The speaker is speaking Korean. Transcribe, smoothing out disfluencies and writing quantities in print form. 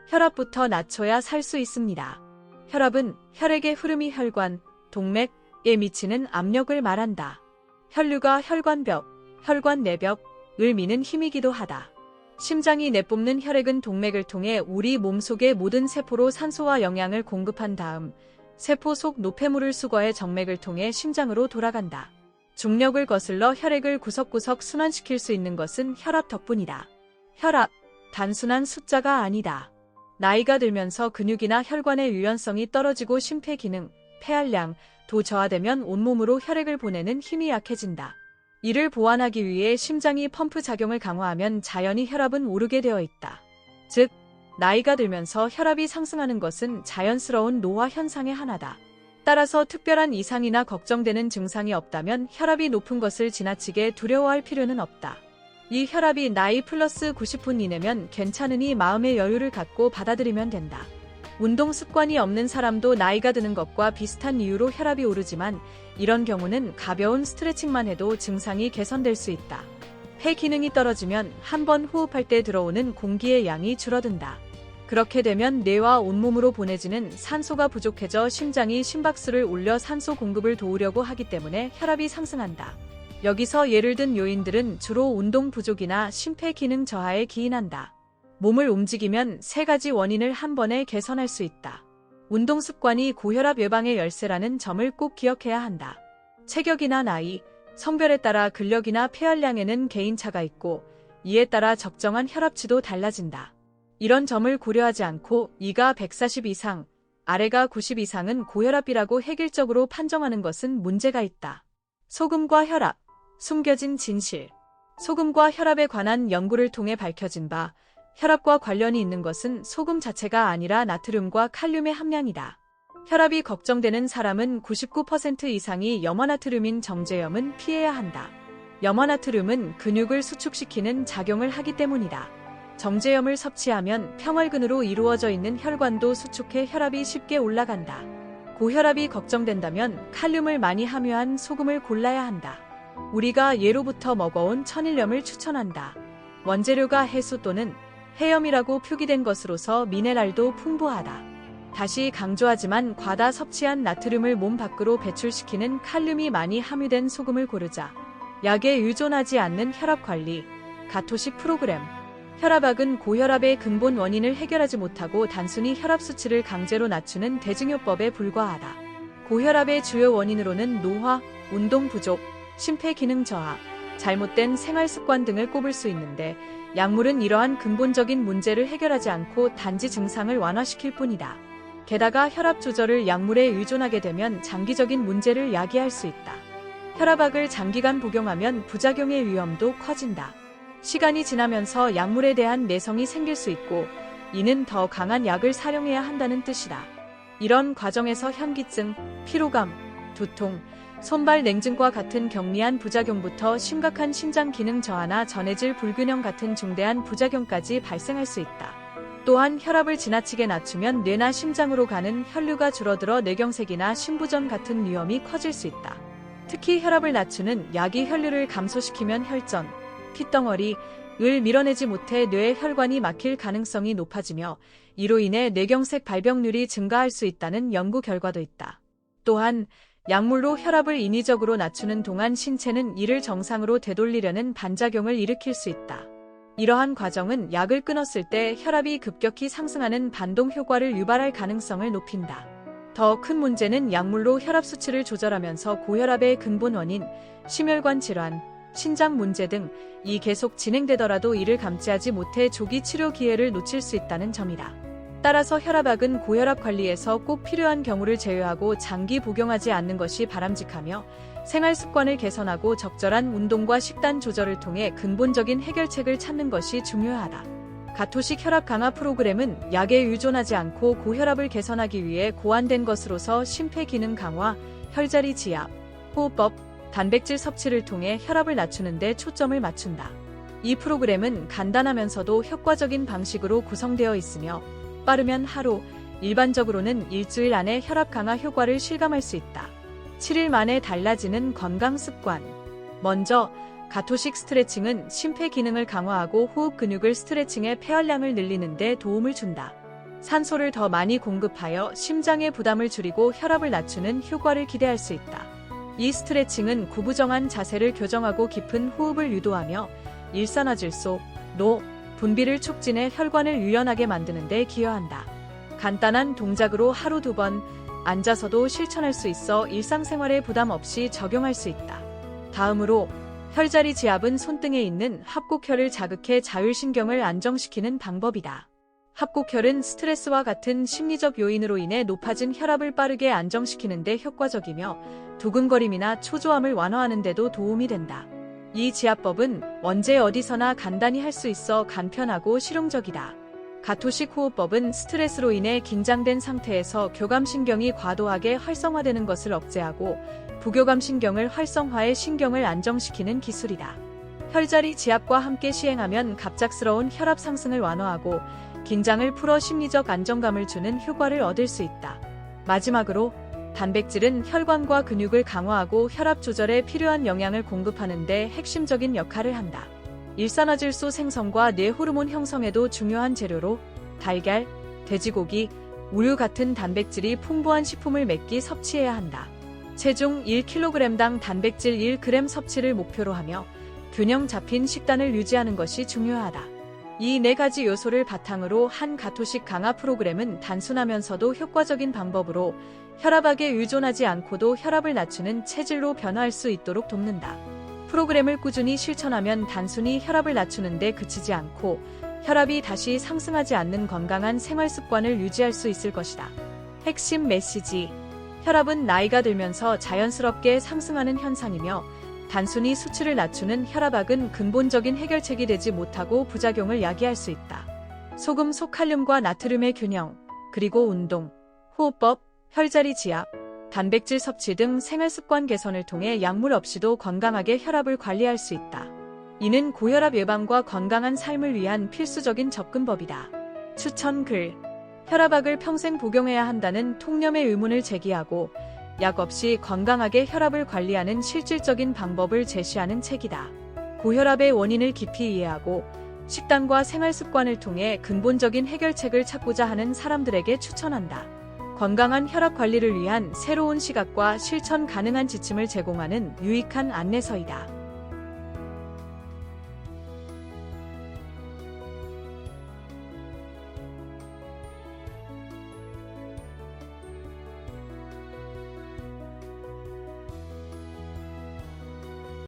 혈압부터 낮춰야 살 수 있습니다. 혈압은 혈액의 흐름이 혈관, 동맥에 미치는 압력을 말한다. 혈류가 혈관벽, 혈관 내벽을 미는 힘이기도 하다. 심장이 내뿜는 혈액은 동맥을 통해 우리 몸속의 모든 세포로 산소와 영양을 공급한 다음 세포 속 노폐물을 수거해 정맥을 통해 심장으로 돌아간다. 중력을 거슬러 혈액을 구석구석 순환시킬 수 있는 것은 혈압 덕분이다. 혈압, 단순한 숫자가 아니다. 나이가 들면서 근육이나 혈관의 유연성이 떨어지고 심폐기능, 폐활량도 저하되면 온몸으로 혈액을 보내는 힘이 약해진다. 이를 보완하기 위해 심장이 펌프 작용을 강화하면 자연히 혈압은 오르게 되어 있다. 즉, 나이가 들면서 혈압이 상승하는 것은 자연스러운 노화 현상의 하나다. 따라서 특별한 이상이나 걱정되는 증상이 없다면 혈압이 높은 것을 지나치게 두려워할 필요는 없다. 이 혈압이 나이 플러스 90분 이내면 괜찮으니 마음의 여유를 갖고 받아들이면 된다. 운동 습관이 없는 사람도 나이가 드는 것과 비슷한 이유로 혈압이 오르지만 이런 경우는 가벼운 스트레칭만 해도 증상이 개선될 수 있다. 폐 기능이 떨어지면 한 번 호흡할 때 들어오는 공기의 양이 줄어든다. 그렇게 되면 뇌와 온몸으로 보내지는 산소가 부족해져 심장이 심박수를 올려 산소 공급을 도우려고 하기 때문에 혈압이 상승한다. 여기서 예를 든 요인들은 주로 운동 부족이나 심폐기능 저하에 기인한다. 몸을 움직이면 세 가지 원인을 한 번에 개선할 수 있다. 운동 습관이 고혈압 예방의 열쇠라는 점을 꼭 기억해야 한다. 체격이나 나이, 성별에 따라 근력이나 폐활량에는 개인차가 있고 이에 따라 적정한 혈압치도 달라진다. 이런 점을 고려하지 않고 이가 140 이상, 아래가 90 이상은 고혈압이라고 획일적으로 판정하는 것은 문제가 있다. 소금과 혈압, 숨겨진 진실. 소금과 혈압에 관한 연구를 통해 밝혀진 바, 혈압과 관련이 있는 것은 소금 자체가 아니라 나트륨과 칼륨의 함량이다. 혈압이 걱정되는 사람은 99% 이상이 염화나트륨인 정제염은 피해야 한다. 염화나트륨은 근육을 수축시키는 작용을 하기 때문이다. 정제염을 섭취하면 평활근으로 이루어져 있는 혈관도 수축해 혈압이 쉽게 올라간다. 고혈압이 걱정된다면 칼륨을 많이 함유한 소금을 골라야 한다. 우리가 예로부터 먹어온 천일염을 추천한다. 원재료가 해수 또는 해염이라고 표기된 것으로서 미네랄도 풍부하다. 다시 강조하지만 과다 섭취한 나트륨을 몸 밖으로 배출시키는 칼륨이 많이 함유된 소금을 고르자. 약에 의존하지 않는 혈압관리, 가토식 프로그램. 혈압약은 고혈압의 근본 원인을 해결하지 못하고 단순히 혈압 수치를 강제로 낮추는 대증요법에 불과하다. 고혈압의 주요 원인으로는 노화, 운동 부족, 심폐기능 저하, 잘못된 생활습관 등을 꼽을 수 있는데 약물은 이러한 근본적인 문제를 해결하지 않고 단지 증상을 완화시킬 뿐이다. 게다가 혈압 조절을 약물에 의존하게 되면 장기적인 문제를 야기할 수 있다. 혈압약을 장기간 복용하면 부작용의 위험도 커진다. 시간이 지나면서 약물에 대한 내성이 생길 수 있고 이는 더 강한 약을 사용해야 한다는 뜻이다. 이런 과정에서 현기증, 피로감, 두통, 손발 냉증과 같은 경미한 부작용부터 심각한 신장 기능 저하나 전해질 불균형 같은 중대한 부작용까지 발생할 수 있다. 또한 혈압을 지나치게 낮추면 뇌나 심장으로 가는 혈류가 줄어들어 뇌경색이나 심부전 같은 위험이 커질 수 있다. 특히 혈압을 낮추는 약이 혈류를 감소시키면 혈전, 핏덩어리를 밀어내지 못해 뇌의 혈관이 막힐 가능성이 높아지며 이로 인해 뇌경색 발병률이 증가할 수 있다는 연구 결과도 있다. 또한 약물로 혈압을 인위적으로 낮추는 동안 신체는 이를 정상으로 되돌리려는 반작용을 일으킬 수 있다. 이러한 과정은 약을 끊었을 때 혈압이 급격히 상승하는 반동 효과를 유발할 가능성을 높인다. 더 큰 문제는 약물로 혈압 수치를 조절하면서 고혈압의 근본 원인, 심혈관 질환, 신장 문제 등이 계속 진행되더라도 이를 감지하지 못해 조기 치료 기회를 놓칠 수 있다는 점이다. 따라서 혈압약은 고혈압 관리에서 꼭 필요한 경우를 제외하고 장기 복용하지 않는 것이 바람직하며 생활 습관을 개선하고 적절한 운동과 식단 조절을 통해 근본적인 해결책을 찾는 것이 중요하다. 가토식 혈압 강화 프로그램은 약에 의존하지 않고 고혈압을 개선하기 위해 고안된 것으로서 심폐기능 강화, 혈자리 지압, 호흡법, 단백질 섭취를 통해 혈압을 낮추는 데 초점을 맞춘다. 이 프로그램은 간단하면서도 효과적인 방식으로 구성되어 있으며 빠르면 하루, 일반적으로는 일주일 안에 혈압 강화 효과를 실감할 수 있다. 7일 만에 달라지는 건강 습관. 먼저, 가토식 스트레칭은 심폐 기능을 강화하고 호흡 근육을 스트레칭해 폐활량을 늘리는 데 도움을 준다. 산소를 더 많이 공급하여 심장의 부담을 줄이고 혈압을 낮추는 효과를 기대할 수 있다. 이 스트레칭은 구부정한 자세를 교정하고 깊은 호흡을 유도하며 일산화질소, 노, 분비를 촉진해 혈관을 유연하게 만드는 데 기여한다. 간단한 동작으로 하루 2번 앉아서도 실천할 수 있어 일상생활에 부담 없이 적용할 수 있다. 다음으로 혈자리 지압은 손등에 있는 합곡혈을 자극해 자율신경을 안정시키는 방법이다. 합곡혈은 스트레스와 같은 심리적 요인으로 인해 높아진 혈압을 빠르게 안정시키는 데 효과적이며 두근거림이나 초조함을 완화하는 데도 도움이 된다. 이 지압법은 언제 어디서나 간단히 할 수 있어 간편하고 실용적이다. 가토식 호흡법은 스트레스로 인해 긴장된 상태에서 교감신경이 과도하게 활성화되는 것을 억제하고 부교감신경을 활성화해 신경을 안정시키는 기술이다. 혈자리 지압과 함께 시행하면 갑작스러운 혈압 상승을 완화하고 긴장을 풀어 심리적 안정감을 주는 효과를 얻을 수 있다. 마지막으로 단백질은 혈관과 근육을 강화하고 혈압 조절에 필요한 영양을 공급하는 데 핵심적인 역할을 한다. 일산화질소 생성과 뇌 호르몬 형성에도 중요한 재료로 달걀, 돼지고기, 우유 같은 단백질이 풍부한 식품을 매끼 섭취해야 한다. 체중 1kg당 단백질 1g 섭취를 목표로 하며 균형 잡힌 식단을 유지하는 것이 중요하다. 이 4가지 요소를 바탕으로 한 가토식 강화 프로그램은 단순하면서도 효과적인 방법으로 혈압약에 의존하지 않고도 혈압을 낮추는 체질로 변화할 수 있도록 돕는다. 프로그램을 꾸준히 실천하면 단순히 혈압을 낮추는 데 그치지 않고 혈압이 다시 상승하지 않는 건강한 생활 습관을 유지할 수 있을 것이다. 핵심 메시지: 혈압은 나이가 들면서 자연스럽게 상승하는 현상이며 단순히 수치를 낮추는 혈압약은 근본적인 해결책이 되지 못하고 부작용을 야기할 수 있다. 소금 속 칼륨과 나트륨의 균형, 그리고 운동, 호흡법, 혈자리 지압, 단백질 섭취 등 생활습관 개선을 통해 약물 없이도 건강하게 혈압을 관리할 수 있다. 이는 고혈압 예방과 건강한 삶을 위한 필수적인 접근법이다. 추천 글: 혈압약을 평생 복용해야 한다는 통념의 의문을 제기하고 약 없이 건강하게 혈압을 관리하는 실질적인 방법을 제시하는 책이다. 고혈압의 원인을 깊이 이해하고 식단과 생활 습관을 통해 근본적인 해결책을 찾고자 하는 사람들에게 추천한다. 건강한 혈압 관리를 위한 새로운 시각과 실천 가능한 지침을 제공하는 유익한 안내서이다.